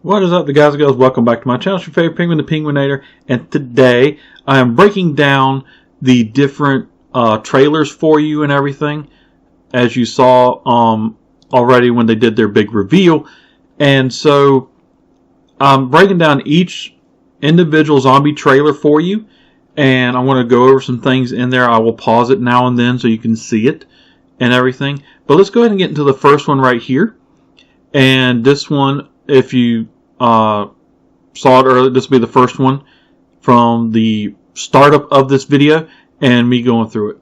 What is up, the guys and girls? Welcome back to my channel. It's your favorite penguin, the Penguinator, and today I am breaking down the different trailers for you and everything, as you saw already when they did their big reveal. And so I'm breaking down each individual zombie trailer for you, and I'm going to go over some things in there. I will pause it now and then so you can see it and everything. But let's go ahead and get into the first one right here. And this one, if you saw it earlier, this will be the first one from the startup of this video and me going through it.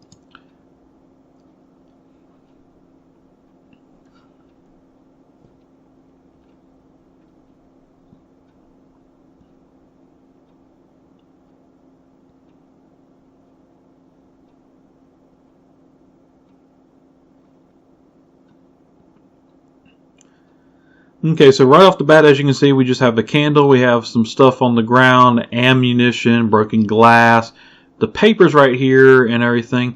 Okay, so right off the bat, as you can see, we just have the candle, we have some stuff on the ground, ammunition, broken glass, the papers right here and everything.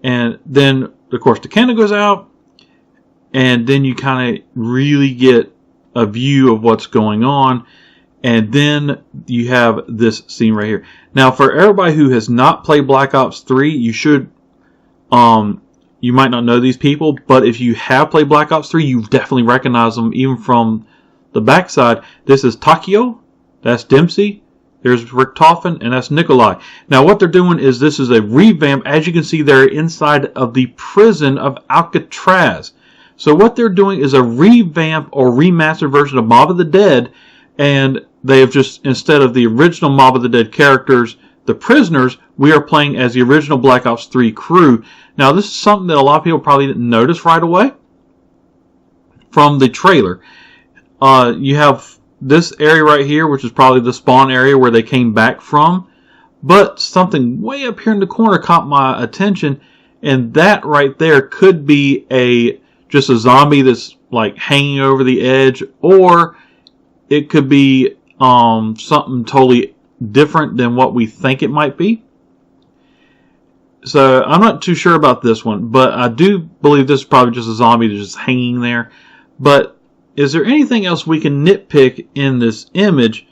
And then, of course, the candle goes out, and then you kind of really get a view of what's going on. And then you have this scene right here. Now, for everybody who has not played Black Ops 3, you should... you might not know these people, but if you have played Black Ops 3, you definitely recognize them even from the backside. This is Takio, that's Dempsey, there's Richtofen, and that's Nikolai. Now what they're doing is this is a revamp. As you can see, they're inside of the prison of Alcatraz. So what they're doing is a revamp or remastered version of Mob of the Dead, and they have just, instead of the original Mob of the Dead characters, the prisoners, we are playing as the original Black Ops 3 crew. Now, this is something that a lot of people probably didn't notice right away from the trailer. You have this area right here, which is probably the spawn area where they came back from. But something way up here in the corner caught my attention, and that right there could be just a zombie that's like hanging over the edge, or it could be something totally different than what we think it might be. So I'm not too sure about this one, but I do believe this is probably just a zombie that's just hanging there. But is there anything else we can nitpick in this image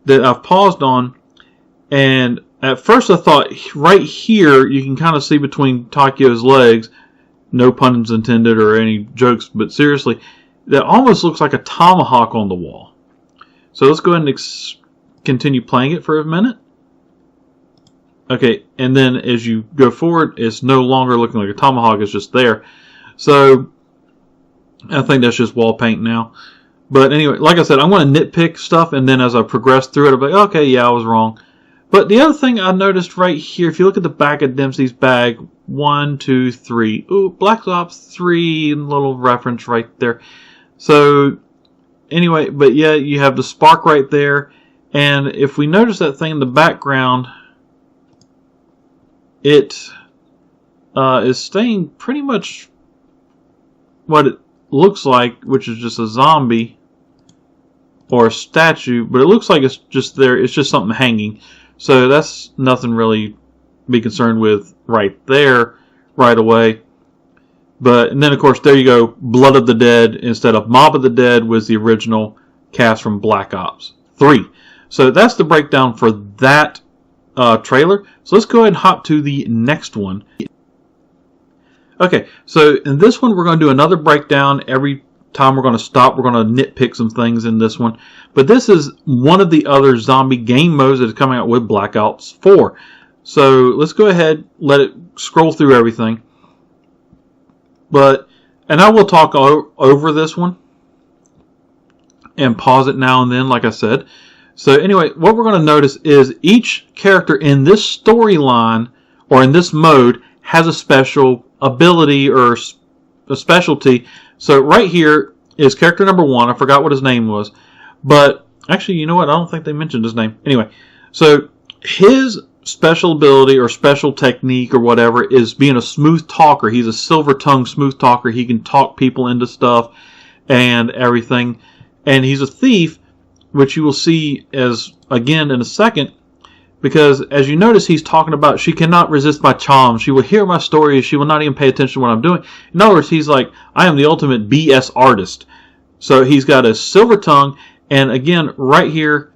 that I've paused on? And at first I thought right here you can kind of see between Takio's legs, no puns intended or any jokes, but seriously, that almost looks like a tomahawk on the wall. So let's go ahead and continue playing it for a minute. Okay, and then as you go forward, it's no longer looking like a tomahawk, it's just there. So I think that's just wall paint now. But anyway, like I said, I'm going to nitpick stuff, and then as I progress through it, I'll be like, okay, yeah, I was wrong. But the other thing I noticed right here, if you look at the back of Dempsey's bag, 1, 2, 3. Ooh, Black Ops 3, little reference right there. So anyway, but yeah, you have the spark right there. And if we notice that thing in the background, it is staying pretty much what it looks like, which is just a zombie or a statue, but it looks like it's just there. It's just something hanging. So that's nothing really to be concerned with right there, right away. And then of course there you go, Blood of the Dead instead of Mob of the Dead was the original cast from Black Ops 3. So that's the breakdown for that trailer. So let's go ahead and hop to the next one. Okay, so in this one we're going to do another breakdown. Every time we're going to stop, we're going to nitpick some things in this one. But this is one of the other zombie game modes that is coming out with Black Ops 4. So let's go ahead, let it scroll through everything. And I will talk over this one and pause it now and then, like I said. So anyway, what we're going to notice is each character in this storyline or in this mode has a special ability or a specialty. So right here is character number 1. I forgot what his name was. But actually, you know what? I don't think they mentioned his name. Anyway, so his special ability or special technique or whatever is being a smooth talker. He's a silver-tongued smooth talker. He can talk people into stuff and everything. And he's a thief, which you will see as again in a second, because as you notice, he's talking about she cannot resist my charm. She will hear my stories. She will not even pay attention to what I'm doing. In other words, he's like, I am the ultimate BS artist. So he's got a silver tongue, And again, right here,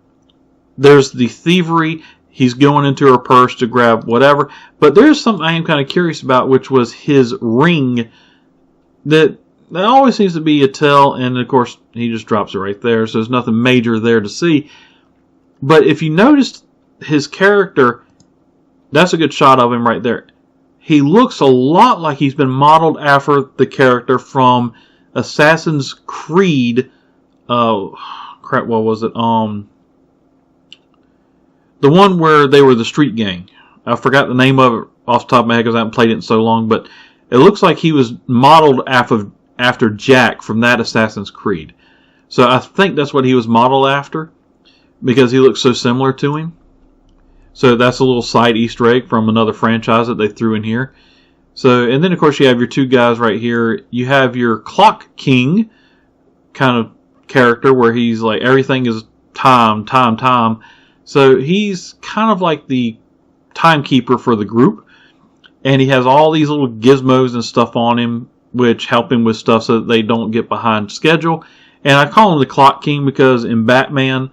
there's the thievery. He's going into her purse to grab whatever. But there's something I am kind of curious about, which was his ring. That always seems to be a tell. And of course, he just drops it right there. So there's nothing major there to see. But if you noticed his character, that's a good shot of him right there. He looks a lot like he's been modeled after the character from Assassin's Creed. Oh, crap, what was it? The one where they were the street gang. I forgot the name of it off the top of my head because I haven't played it in so long. But it looks like he was modeled after Jack from that Assassin's Creed. So I think that's what he was modeled after, because he looks so similar to him. So that's a little side Easter egg from another franchise that they threw in here. So, and then of course you have your two guys right here. You have your Clock King kind of character where he's like everything is time. So he's kind of like the timekeeper for the group. And he has all these little gizmos and stuff on him which help him with stuff so that they don't get behind schedule. And I call him the Clock King because in Batman,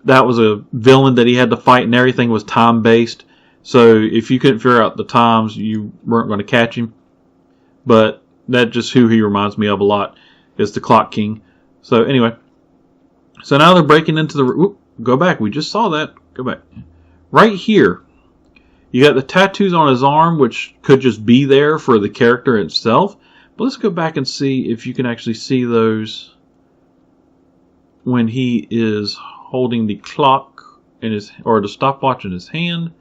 that was a villain that he had to fight and everything was time-based. So if you couldn't figure out the times, you weren't going to catch him. But that's just who he reminds me of a lot, is the Clock King. So anyway. So now they're breaking into the... Whoop, go back. We just saw that. Go back. Right here. You got the tattoos on his arm, which could just be there for the character itself. But let's go back and see if you can actually see those when he is holding the clock in his, or the stopwatch in his hand.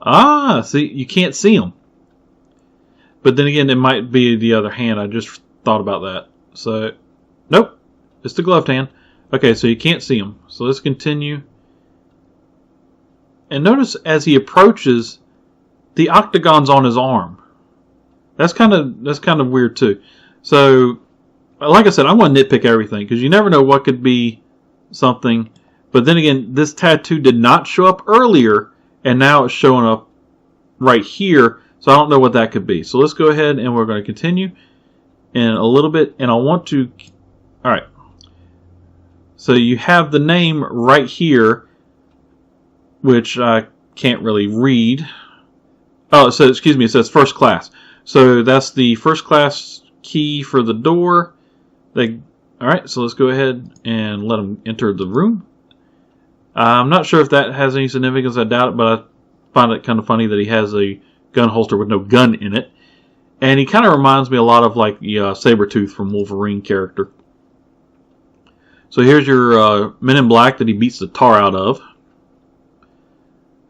Ah, see, you can't see them. But then again, it might be the other hand. I just thought about that. So, nope, it's the gloved hand. Okay, so you can't see them. So let's continue. And notice as he approaches, the octagon's on his arm. That's kind of weird too. So, like I said, I'm going to nitpick everything because you never know what could be something. But then again, this tattoo did not show up earlier, and now it's showing up right here. So I don't know what that could be. So let's go ahead and we're going to continue in a little bit. And I want to... Alright. So you have the name right here, which I can't really read. Oh, it says, excuse me, it says first class. So that's the first class key for the door. Alright, so let's go ahead and let them enter the room. I'm not sure if that has any significance, I doubt it, but I find it kind of funny that he has a gun holster with no gun in it. And he kind of reminds me a lot of like Sabretooth from Wolverine character. So here's your Men in Black that he beats the tar out of.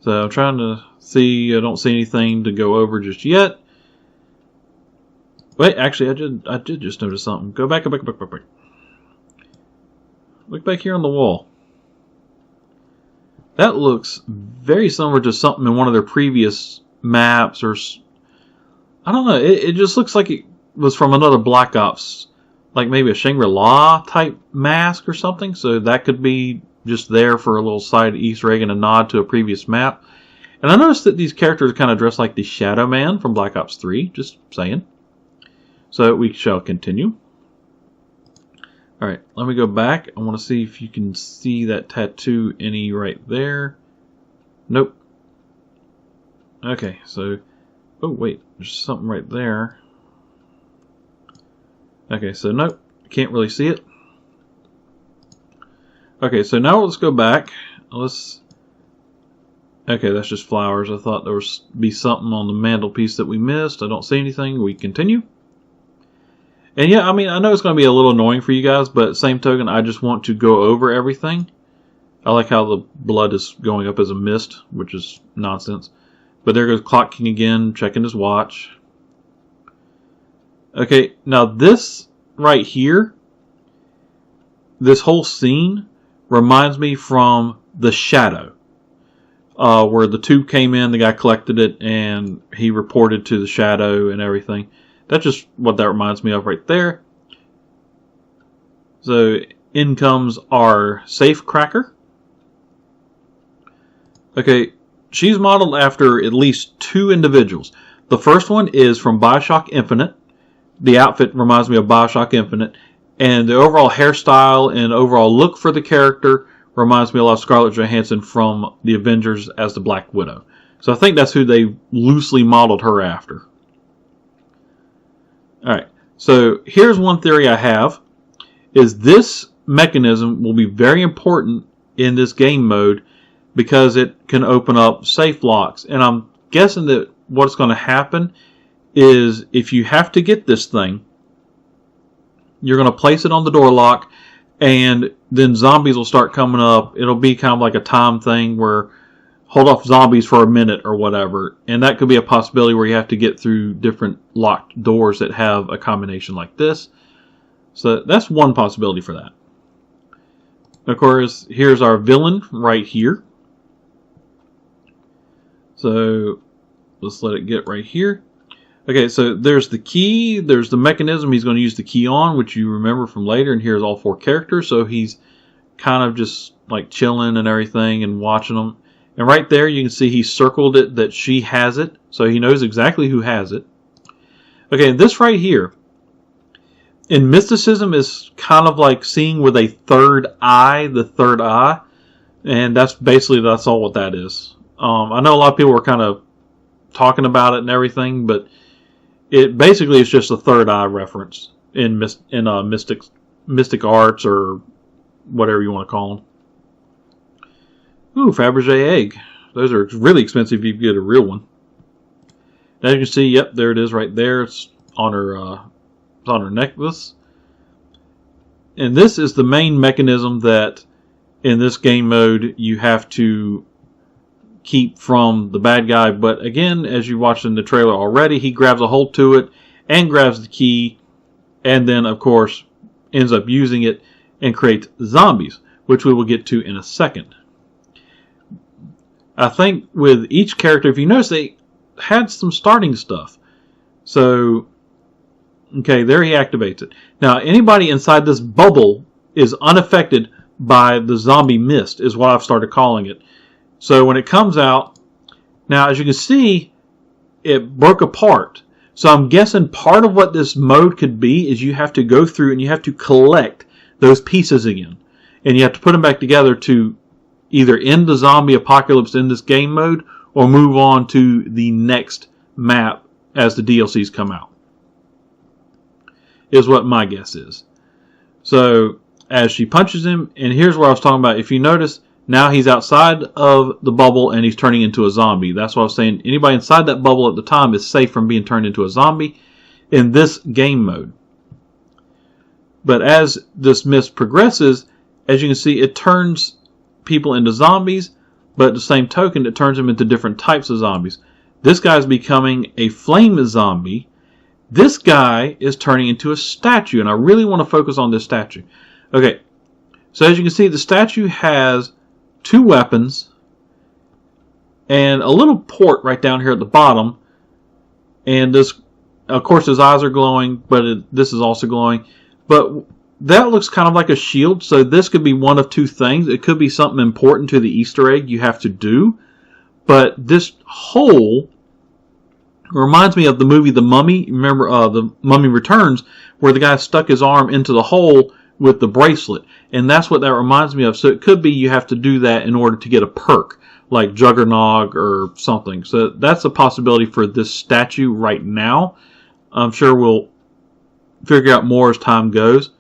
So I'm trying to see, I don't see anything to go over just yet. Wait, actually I did just notice something. Go back. Look back here on the wall. That looks very similar to something in one of their previous maps, or I don't know. It just looks like it was from another Black Ops, like maybe a Shangri-La type mask or something. So that could be just there for a little side Easter egg and a nod to a previous map. And I noticed that these characters are kind of dressed like the Shadow Man from Black Ops 3. Just saying. So we shall continue. Alright, let me go back. I want to see if you can see that tattoo any right there. Nope. Okay, so... Oh, wait. There's something right there. Okay, so nope. Can't really see it. Okay, so now let's go back. Okay, that's just flowers. I thought there would be something on the mantelpiece that we missed. I don't see anything. We continue. And yeah, I mean, I know it's going to be a little annoying for you guys, but same token, I just want to go over everything. I like how the blood is going up as a mist, which is nonsense. But there goes Clock King again, checking his watch. Okay, now this right here, this whole scene reminds me from The Shadow. Where the tube came in, the guy collected it, and he reported to the Shadow and everything. That's just what that reminds me of right there. So, in comes our Safecracker. Okay, she's modeled after at least two individuals. The first one is from BioShock Infinite. The outfit reminds me of BioShock Infinite. And the overall hairstyle and overall look for the character reminds me a lot of Scarlett Johansson from the Avengers as the Black Widow. So I think that's who they loosely modeled her after. Alright, so here's one theory I have, is this mechanism will be very important in this game mode because it can open up safe locks. And I'm guessing that what's going to happen is if you have to get this thing, you're going to place it on the door lock, and then zombies will start coming up. It'll be kind of like a time thing where hold off zombies for a minute or whatever. And that could be a possibility where you have to get through different locked doors that have a combination like this. So that's one possibility for that. Of course, here's our villain right here. So let's let it get right here. Okay, so there's the key, there's the mechanism he's going to use the key on, which you remember from later, and here's all 4 characters, so he's kind of just like chilling and everything and watching them. And right there you can see he circled it that she has it, so he knows exactly who has it. Okay, this right here, in mysticism, is kind of like seeing with a third eye, the third eye, and that's all what that is. I know a lot of people were kind of talking about it and everything, but it basically is just a third eye reference in mystic arts or whatever you want to call them. Ooh, Fabergé egg. Those are really expensive if you get a real one. As you can see, yep, there it is right there. It's on her necklace. And this is the main mechanism that in this game mode you have to keep from the bad guy. But again, as you watched in the trailer already, he grabs a hold to it and grabs the key, and then of course ends up using it and creates zombies, which we will get to in a second. I think with each character, if you notice, they had some starting stuff. So okay, there he activates it. Now anybody inside this bubble is unaffected by the zombie mist, is what I've started calling it. So when it comes out, now as you can see, it broke apart. So I'm guessing part of what this mode could be is you have to go through and you have to collect those pieces again. And you have to put them back together to either end the zombie apocalypse in this game mode or move on to the next map as the DLCs come out. Is what my guess is. So as she punches him, and here's what I was talking about. If you notice, now he's outside of the bubble and he's turning into a zombie. That's what I was saying. Anybody inside that bubble at the time is safe from being turned into a zombie in this game mode. But as this mist progresses, as you can see, it turns people into zombies, but at the same token, it turns them into different types of zombies. This guy's becoming a flame zombie. This guy is turning into a statue, and I really want to focus on this statue. Okay, so as you can see, the statue has 2 weapons and a little port right down here at the bottom. And this, of course, his eyes are glowing, but this is also glowing. But that looks kind of like a shield, so this could be one of 2 things. It could be something important to the Easter egg you have to do. But this hole reminds me of the movie The Mummy. Remember The Mummy Returns, where the guy stuck his arm into the hole with the bracelet. And that's what that reminds me of. So it could be you have to do that in order to get a perk, like Juggernog or something. So that's a possibility for this statue right now. I'm sure we'll figure out more as time goes.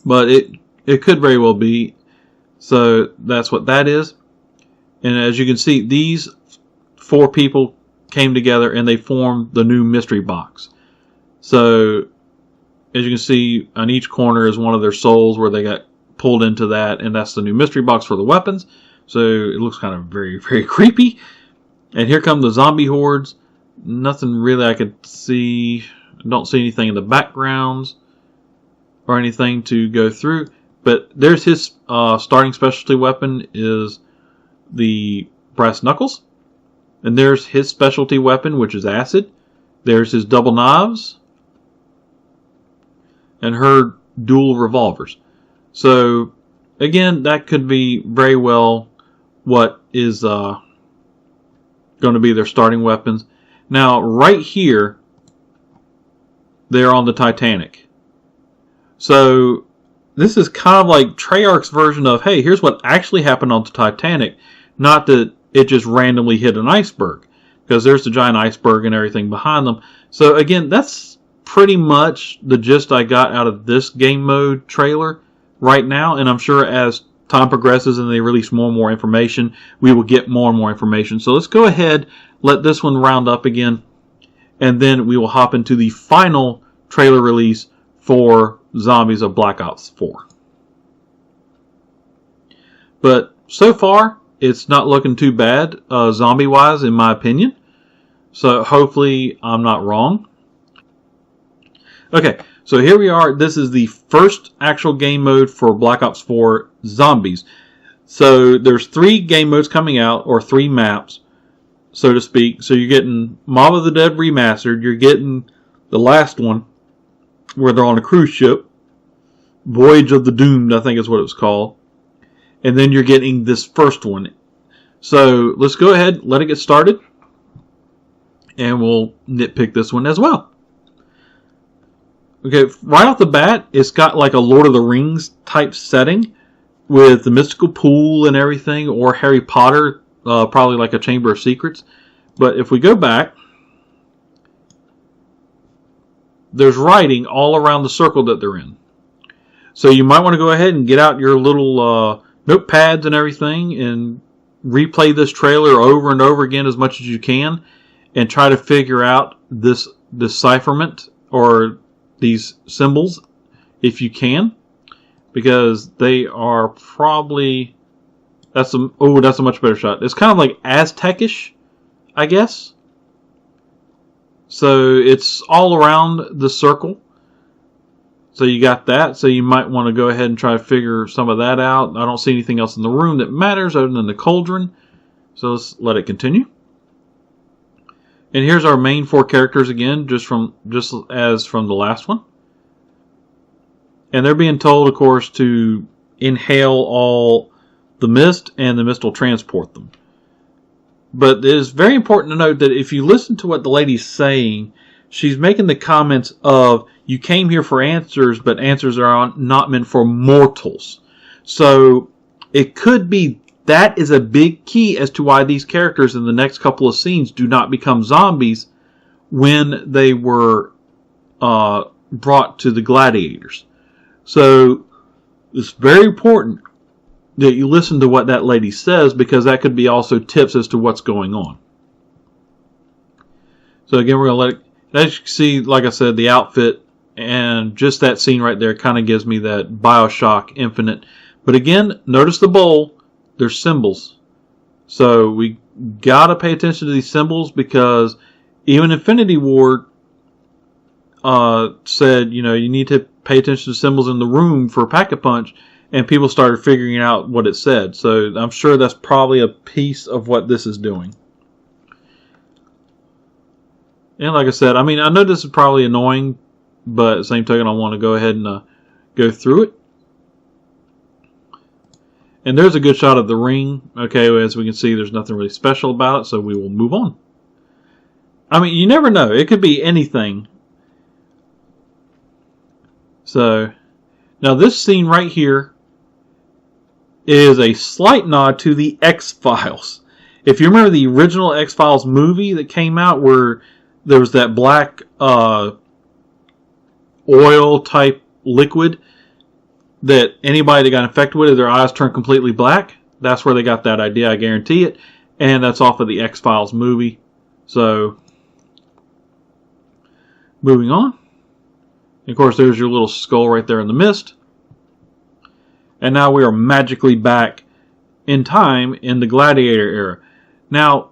But it could very well be. So that's what that is. And as you can see, these 4 people came together and they formed the new mystery box. So as you can see, on each corner is one of their souls where they got pulled into that, and that's the new mystery box for the weapons. So it looks kind of very, very creepy. And here come the zombie hordes. Nothing really I could see. I don't see anything in the backgrounds or anything to go through. But there's his starting specialty weapon is the brass knuckles. And there's his specialty weapon, which is acid. There's his double knives. And her dual revolvers. So, again, that could be very well what is going to be their starting weapons. Now, right here, they're on the Titanic. So this is kind of like Treyarch's version of, hey, here's what actually happened on the Titanic, not that it just randomly hit an iceberg, because there's the giant iceberg and everything behind them. So again, that's pretty much the gist I got out of this game mode trailer right now, and I'm sure as time progresses and they release more and more information, we will get more and more information. So let's go ahead, let this one round up again, and then we will hop into the final trailer release for Zombies of Black Ops 4. But so far, it's not looking too bad, zombie-wise, in my opinion. So hopefully I'm not wrong. Okay, so here we are. This is the first actual game mode for Black Ops 4 Zombies. So there's 3 game modes coming out, or 3 maps, so to speak. So you're getting Mob of the Dead Remastered. You're getting the last one, where they're on a cruise ship. Voyage of the Doomed, I think is what it was called. And then you're getting this first one. So let's go ahead, let it get started. And we'll nitpick this one as well. Okay, right off the bat, it's got like a Lord of the Rings type setting with the mystical pool and everything, or Harry Potter, probably like a Chamber of Secrets. But if we go back, there's writing all around the circle that they're in. So you might want to go ahead and get out your little notepads and everything and replay this trailer over and over again as much as you can and try to figure out this decipherment or these symbols if you can, because they are probably, that's a much better shot. It's kind of like Aztecish, I guess. So it's all around the circle. So you got that. So you might want to go ahead and try to figure some of that out. I don't see anything else in the room that matters other than the cauldron. So let's let it continue. And here's our main 4 characters again, just as from the last one. And they're being told, of course, to inhale all the mist, and the mist will transport them. But it is very important to note that if you listen to what the lady's saying, she's making the comments of, you came here for answers, but answers are not meant for mortals. So it could be that is a big key as to why these characters in the next couple of scenes do not become zombies when they were brought to the gladiators. So it's very important that you listen to what that lady says, because that could be also tips as to what's going on. So again, we're going to let it, as you can see, like I said, the outfit and just that scene right there kind of gives me that BioShock Infinite. But again, notice the bowl. There's symbols. So we got to pay attention to these symbols, because even Infinity Ward said, you know, you need to pay attention to symbols in the room for Pack-a-Punch, and people started figuring out what it said. So I'm sure that's probably a piece of what this is doing. And like I said, I mean, I know this is probably annoying, but at the same token, I want to go ahead and go through it. And there's a good shot of the ring. Okay, as we can see, there's nothing really special about it, so we will move on. I mean, you never know. It could be anything. So, now this scene right here is a slight nod to the X-Files. If you remember the original X-Files movie that came out where there was that black oil type liquid that anybody that got infected with, their eyes turned completely black. That's where they got that idea, I guarantee it. And that's off of the X-Files movie. So, moving on. Of course, there's your little skull right there in the mist. And now we are magically back in time in the Gladiator era. Now,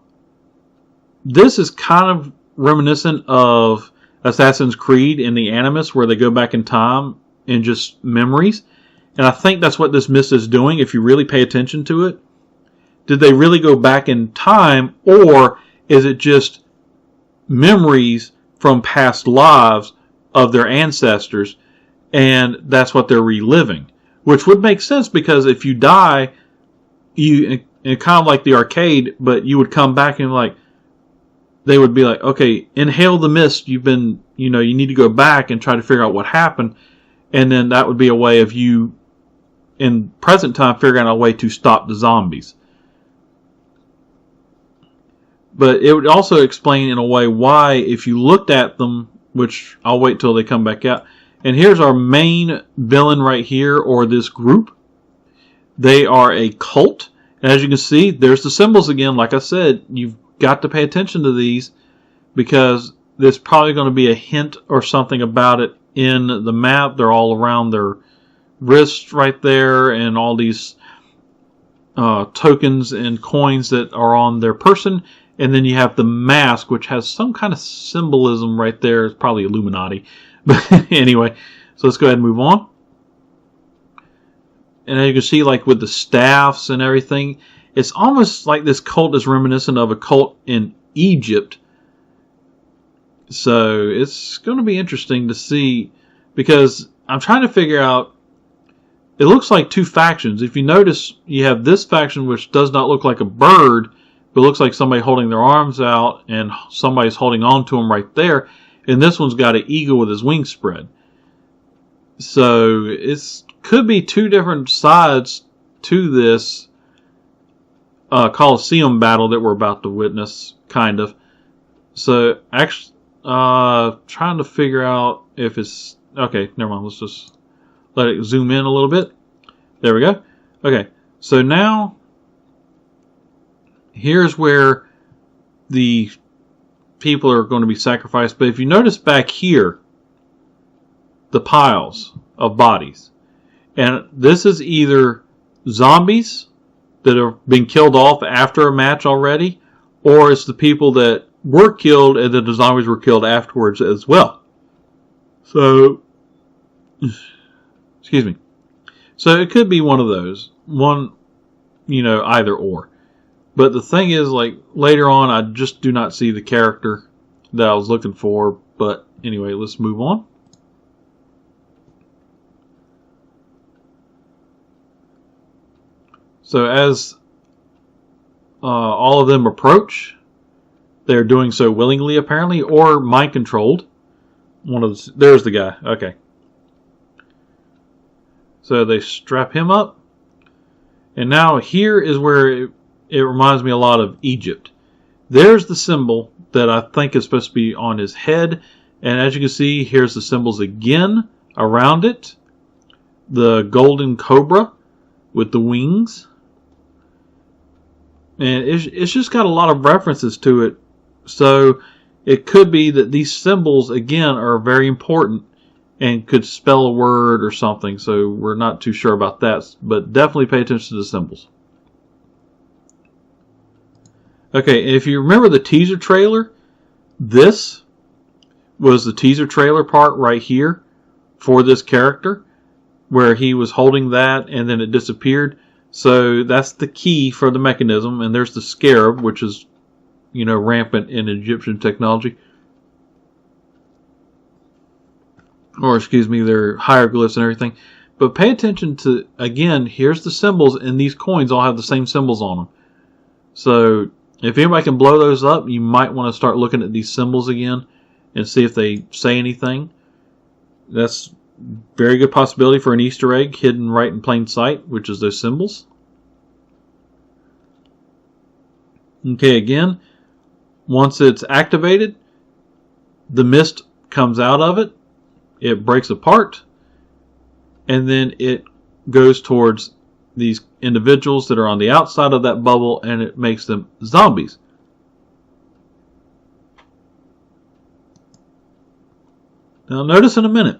this is kind of reminiscent of Assassin's Creed in the Animus, where they go back in time in just memories. And I think that's what this mist is doing, if you really pay attention to it. Did they really go back in time, or is it just memories from past lives of their ancestors, and that's what they're reliving? Which would make sense, because if you die, you kind of like the arcade, but you would come back and they would be like, okay, inhale the mist. You've been, you need to go back and try to figure out what happened. And then that would be a way of you, in present time, figuring out a way to stop the zombies. But it would also explain in a way why, if you looked at them, which I'll wait till they come back out. And here's our main villain right here, or this group. They are a cult. And as you can see, there's the symbols again. Like I said, you've got to pay attention to these because there's probably going to be a hint or something about it in the map. They're all around their wrists right there, and all these tokens and coins that are on their person. And then you have the mask, which has some kind of symbolism right there. It's probably Illuminati. But anyway, so let's go ahead and move on. And as you can see, like with the staffs and everything, it's almost like this cult is reminiscent of a cult in Egypt. So it's going to be interesting to see, because I'm trying to figure out, it looks like two factions. If you notice, you have this faction which does not look like a bird, but looks like somebody holding their arms out and somebody's holding on to them right there. And this one's got an eagle with his wings spread. So it could be two different sides to this Colosseum battle that we're about to witness, kind of. So actually, trying to figure out if it's... Okay, never mind. Let's just let it zoom in a little bit. There we go. Okay, so now here's where the people are going to be sacrificed. But if you notice back here, the piles of bodies. And this is either zombies that have been killed off after a match already, or it's the people that were killed and then the zombies were killed afterwards as well. So, excuse me. So it could be one of those. One, either or. But the thing is, like, later on, I just do not see the character that I was looking for. But anyway, let's move on. So as all of them approach, they're doing so willingly, apparently, or mind-controlled. There's the guy. Okay. So they strap him up. And now here is where it reminds me a lot of Egypt. There's the symbol that I think is supposed to be on his head. And as you can see, here's the symbols again around it. The golden cobra with the wings. And it's just got a lot of references to it. So it could be that these symbols, again, are very important and could spell a word or something. So we're not too sure about that. But definitely pay attention to the symbols. Okay, if you remember the teaser trailer, this was the teaser trailer part right here for this character, where he was holding that and then it disappeared. So that's the key for the mechanism. And there's the scarab, which is, rampant in Egyptian technology. Or, excuse me, their hieroglyphs and everything. But pay attention to, again, here's the symbols, and these coins all have the same symbols on them. So if anybody can blow those up, you might want to start looking at these symbols again and see if they say anything. That's very good possibility for an Easter egg hidden right in plain sight, which is those symbols. Okay, again, once it's activated, the mist comes out of it, it breaks apart, and then it goes towards these individuals that are on the outside of that bubble, and it makes them zombies. Now notice in a minute,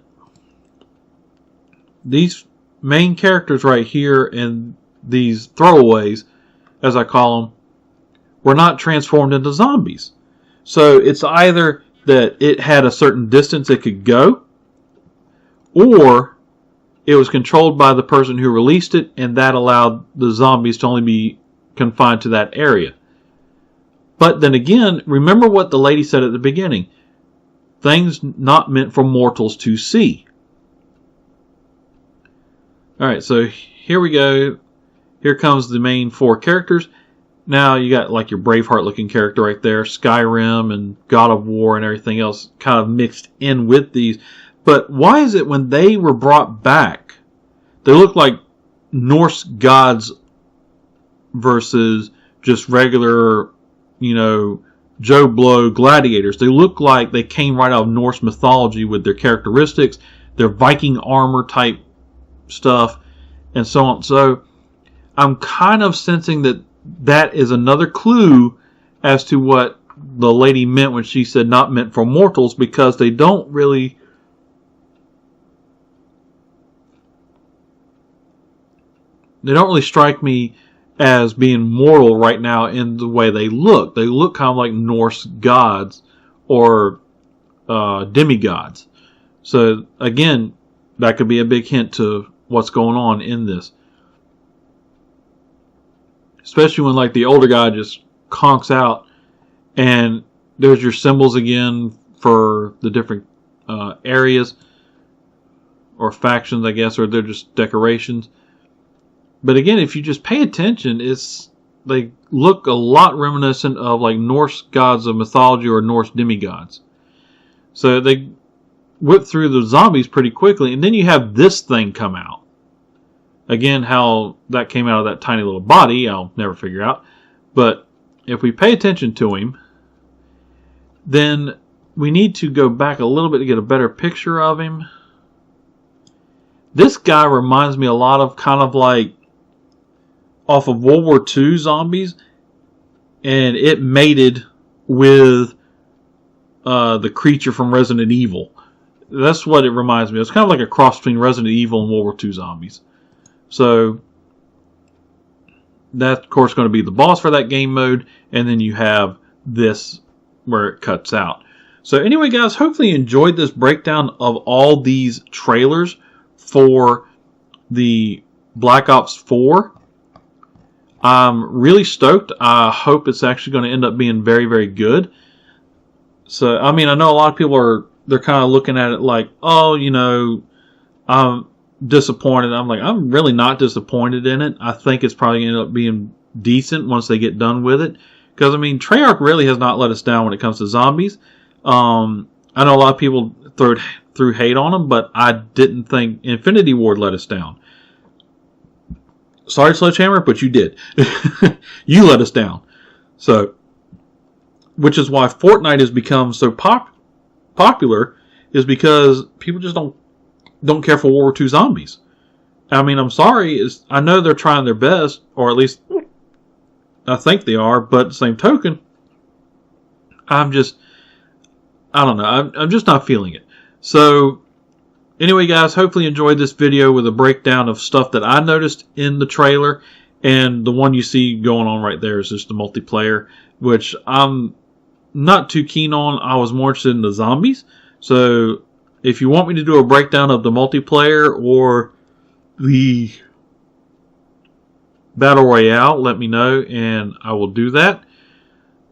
these main characters right here and these throwaways, as I call them, were not transformed into zombies. So it's either that it had a certain distance it could go, or it was controlled by the person who released it, and that allowed the zombies to only be confined to that area. But then again, remember what the lady said at the beginning. Things not meant for mortals to see. Alright, so here we go. Here comes the main four characters. Now you got like your Braveheart looking character right there. Skyrim and God of War and everything else kind of mixed in with these. But why is it when they were brought back, they look like Norse gods versus just regular, Joe Blow gladiators? They look like they came right out of Norse mythology with their characteristics, their Viking armor type stuff, and so on. So I'm kind of sensing that is another clue as to what the lady meant when she said not meant for mortals, because they don't really strike me as being mortal right now in the way they look. They look kind of like Norse gods or demigods. So again, that could be a big hint to what's going on in this. Especially when like the older guy just conks out and there's your symbols again for the different areas or factions, I guess, or they're just decorations. But again, if you just pay attention, they look a lot reminiscent of like Norse gods of mythology or Norse demigods. So they whip through the zombies pretty quickly, and then you have this thing come out. Again, how that came out of that tiny little body, I'll never figure out. But if we pay attention to him, then we need to go back a little bit to get a better picture of him. This guy reminds me a lot of kind of like off of World War II zombies, and it mated with the creature from Resident Evil. That's what it reminds me of. It's kind of like a cross between Resident Evil and World War II zombies. So that's of course going to be the boss for that game mode, and then you have this where it cuts out. So anyway guys, hopefully you enjoyed this breakdown of all these trailers for the Black Ops 4. I'm really stoked. I hope it's actually going to end up being very, very good. So, I mean, I know a lot of people they're kind of looking at it like, oh, I'm disappointed. I'm like, I'm really not disappointed in it. I think it's probably going to end up being decent once they get done with it. Because, I mean, Treyarch really has not let us down when it comes to zombies. I know a lot of people threw hate on them, but I didn't think Infinity Ward let us down. Sorry, Sledgehammer, but you did. You let us down. So, which is why Fortnite has become so popular, is because people just don't care for World War II zombies. I mean, I'm sorry. I know they're trying their best, or at least I think they are, but at the same token, I don't know. I'm just not feeling it. So, anyway, guys, hopefully you enjoyed this video with a breakdown of stuff that I noticed in the trailer. And the one you see going on right there is just the multiplayer, which I'm not too keen on. I was more interested in the zombies. So, if you want me to do a breakdown of the multiplayer or the Battle Royale, let me know, and I will do that.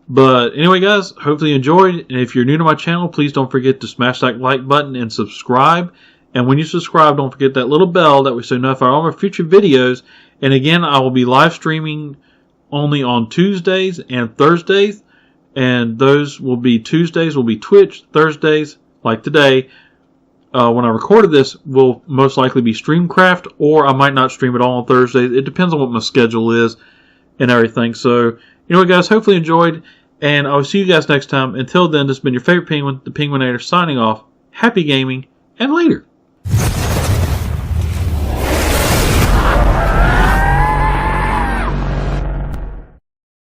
But anyway, guys, hopefully you enjoyed. And if you're new to my channel, please don't forget to smash that like button and subscribe. And when you subscribe, don't forget that little bell that will stay notified of all my future videos. And again, I will be live streaming only on Tuesdays and Thursdays. And those will be Tuesdays will be Twitch. Thursdays, like today, when I recorded this, will most likely be Streamcraft. Or I might not stream at all on Thursdays. It depends on what my schedule is and everything. So, anyway, guys, hopefully you enjoyed. And I will see you guys next time. Until then, this has been your favorite penguin, the Penguinator, signing off. Happy gaming, and later.